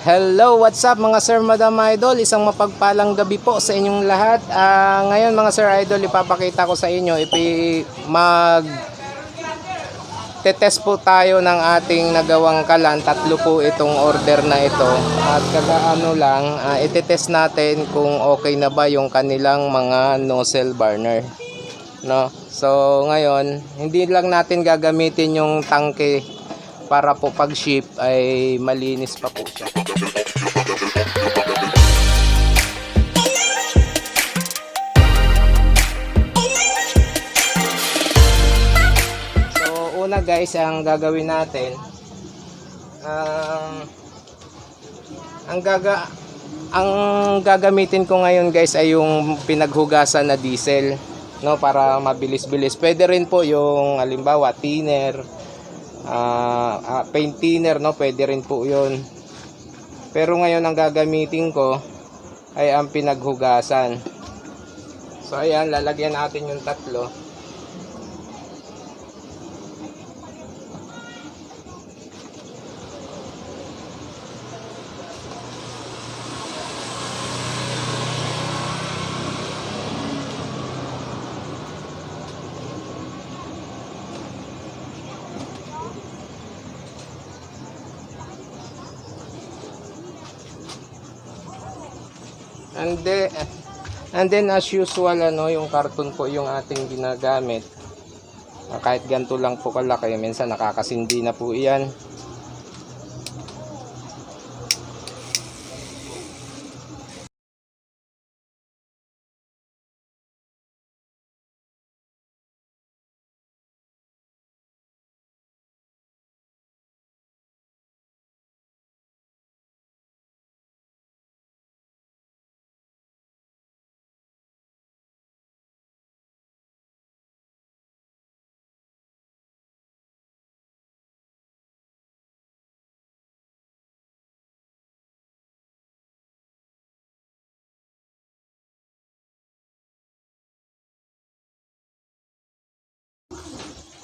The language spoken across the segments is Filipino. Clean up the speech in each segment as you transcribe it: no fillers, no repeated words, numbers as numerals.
Hello, what's up mga sir, madam idol? Isang mapagpalang gabi po sa inyong lahat. Ngayon mga sir idol, ipapakita ko sa inyo, test po tayo ng ating nagawang kalan. Tatlo po itong order na ito. At kagaano lang, itetest natin kung okay na ba yung kanilang mga nozzle burner. No? So ngayon, hindi lang natin gagamitin yung tangke para po pag ship ay malinis pa po siya. So una guys, ang gagawin natin, ang gagamitin ko ngayon guys ay yung pinaghugasan na diesel, no, para mabilis-bilis. Pwede rin po yung halimbawa thinner, paint thinner, no, pwede rin po yun. Pero ngayon ang gagamitin ko ay ang pinaghugasan. So ayan, lalagyan natin yung tatlo. And then as usual, yung karton po yung ating ginagamit. Kahit ganito lang po kalaki, minsan nakakasindi na po iyan.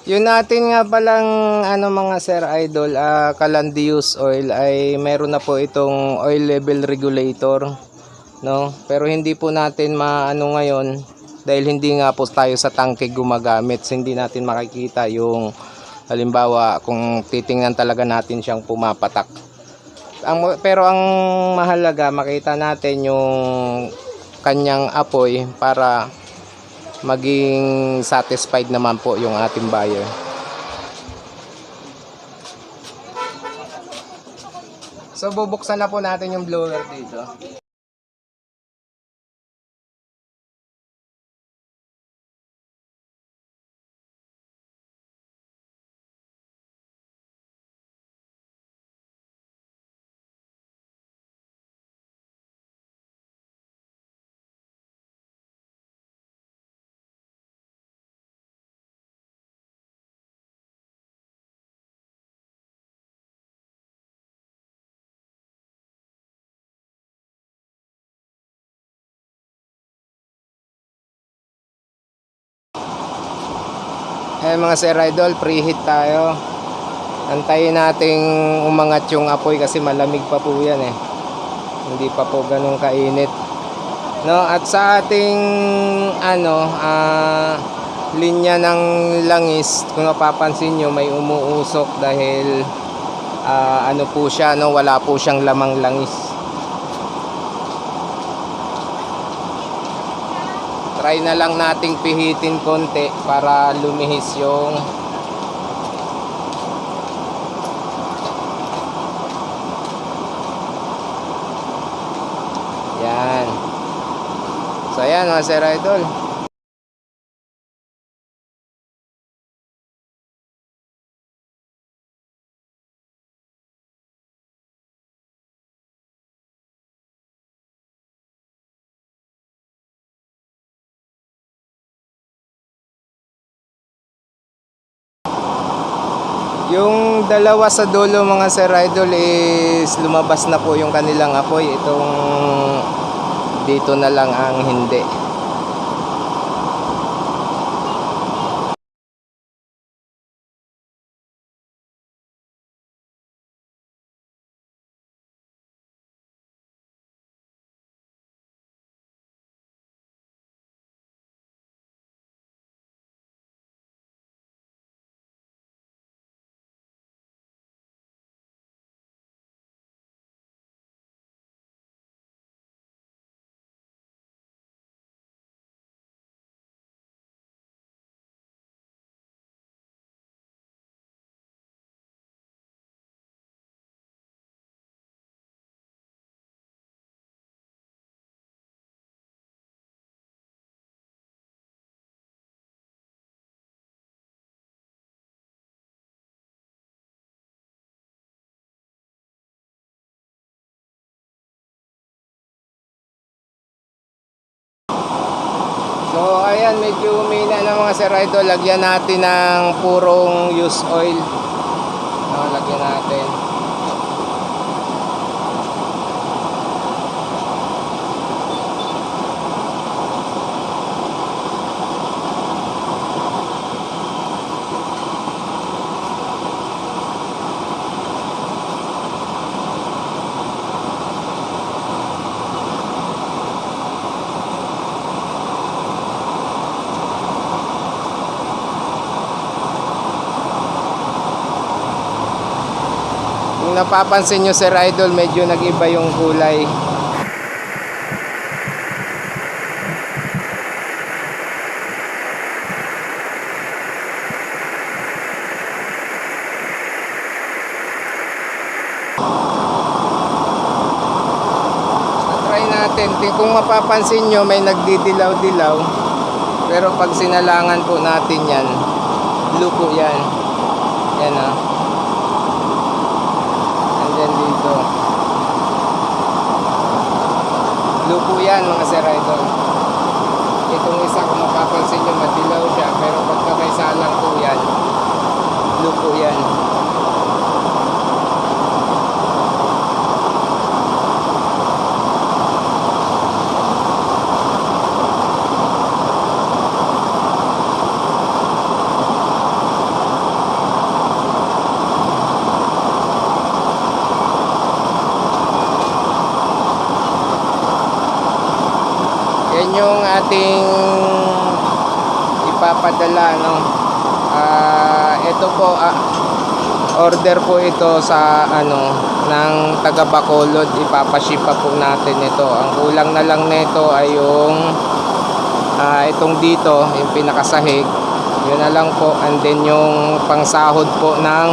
Yun natin nga palang mga sir idol, Calandius oil ay meron na po itong oil level regulator, no? Pero hindi po natin maano ngayon dahil hindi nga po tayo sa tangke gumagamit. So, hindi natin makikita yung halimbawa kung titingnan talaga natin siyang pumapatak. Pero ang mahalaga makita natin yung kanyang apoy para maging satisfied naman po yung ating buyer. So bubuksan na po natin yung blower dito. Mga sir idol, preheat tayo. Antayin nating umangat yung apoy kasi malamig pa po yan hindi pa po ganun kainit, no? At sa ating linya ng langis, kung napapansin nyo may umuusok dahil po siya, no? Wala po siyang lamang langis. Try na lang nating pihitin konti para lumihis yung yan. So ayan mga sir idol. Yung dalawa sa dulo mga sir idol is lumabas na po yung kanilang apoy. Itong dito na lang ang hindi. So ayan, medyo humina na mga sir idol. Lagyan natin ng purong used oil. No, lagyan natin. Kung napapansin nyo sir idol, medyo nag-iba yung kulay. Try natin. Kung mapapansin nyo, may nagdidilaw-dilaw. Pero pag sinalangan po natin yan, blue po yan. Yan ah. Andyan dito. Blue po yan mga sir idol. Itong isa kung mapapansin nyo, madilaw siya. Pero pagka may salang po yan, blue po yan. Yan yung ating ipapadala, no. Ito po order po ito sa ano ng taga Bacolod. Ipapaship pa po natin ito. Ang kulang na lang nito ay yung itong dito, yung pinakasahig. Yun na lang po, and then yung pangsahod po ng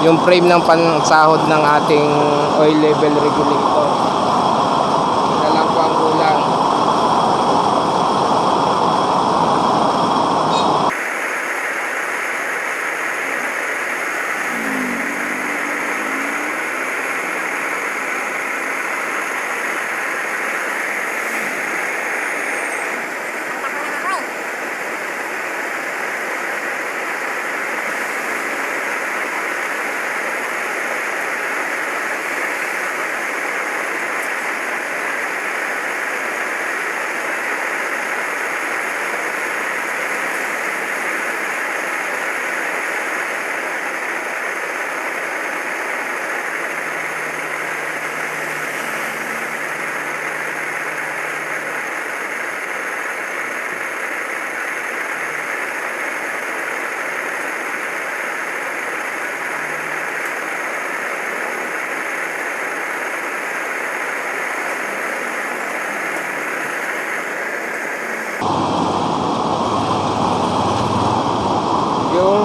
yung frame ng pangsahod ng ating oil level regulator. Yun na lang po ang kulang. Yung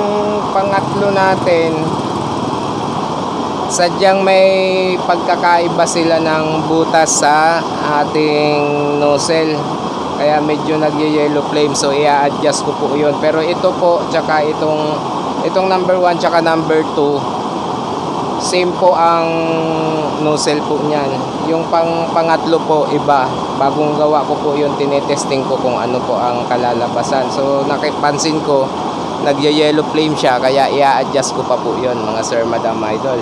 pangatlo natin, sadyang may pagkakaiba sila ng butas sa ating nozzle, kaya medyo nagye-yellow flame. So i-adjust ko po yun. Pero ito po, tsaka itong number 1 tsaka number 2, same po ang nozzle po niyan. Yung pangatlo po iba, bagong gawa ko po yun. Tinetesting ko kung ano po ang kalalabasan. So nakipansin ko nagye-yellow flame siya, kaya i-adjust ko pa po yun mga sir, madam, idol.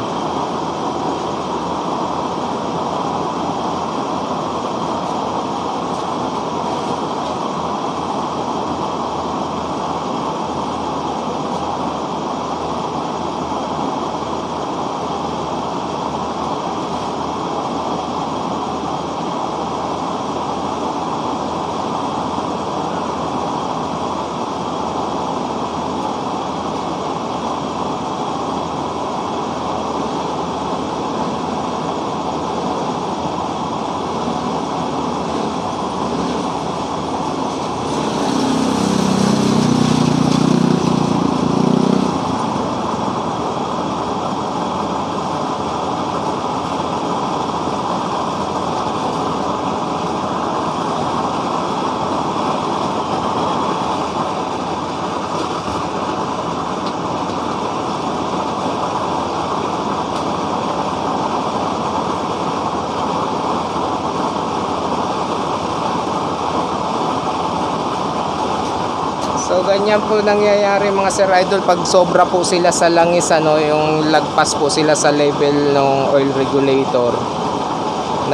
So ganyan po nangyayari mga Sir Idol pag sobra po sila sa langis, ano, yung lagpas po sila sa level ng oil regulator.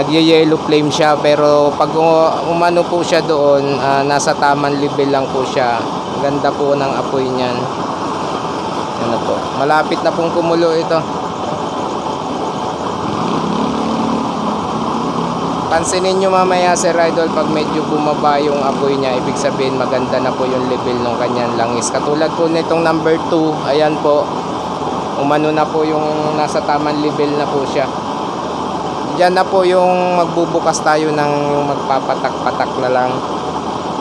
Nagye-yellow flame siya, pero pag umano po siya doon, nasa tamang level lang po siya. Ganda po ng apoy niyan. Ano po, malapit na pong kumulo ito. Pansinin nyo mamaya Sir Idol, pag medyo bumaba yung apoy niya, ibig sabihin maganda na po yung level ng kanyang langis. Katulad po nitong number 2, ayan po, umano na po yung nasa tamang level na po siya. Diyan na po yung magbubukas tayo ng magpapatak-patak na lang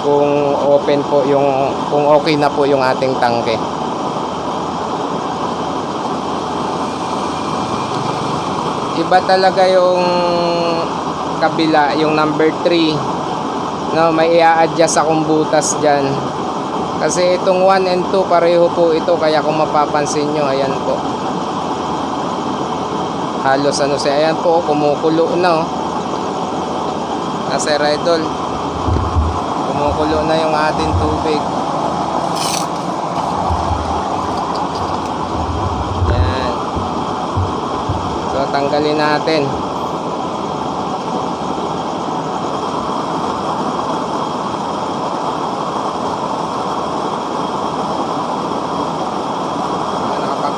kung open po yung, kung okay na po yung ating tangke. Iba talaga yung kabila, yung number 3, no, may i-adjust akong butas dyan kasi itong 1 and 2 pareho po ito, kaya kung mapapansin nyo, ayan po, halos ano siya, ayan po, kumukulo na, oh. Sir Idol, kumukulo na yung ating tubig. Ayan, so tanggalin natin.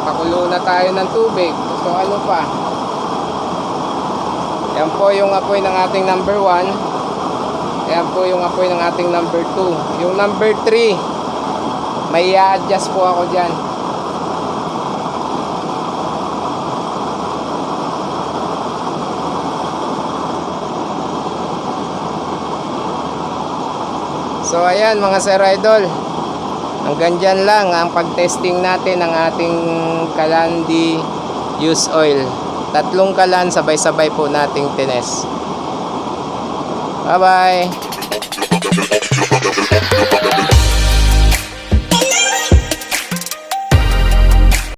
Pakulo na tayo ng tubig. So ano pa? Yan po yung apoy ng ating number 1. Yan po yung apoy ng ating number 2. Yung number 3, may i-adjust po ako dyan. So ayan mga Sir Idol, hanggang dyan lang ang pag-testing natin ng ating Kalandi use oil. 3 kalan sabay-sabay po nating tines. Bye bye.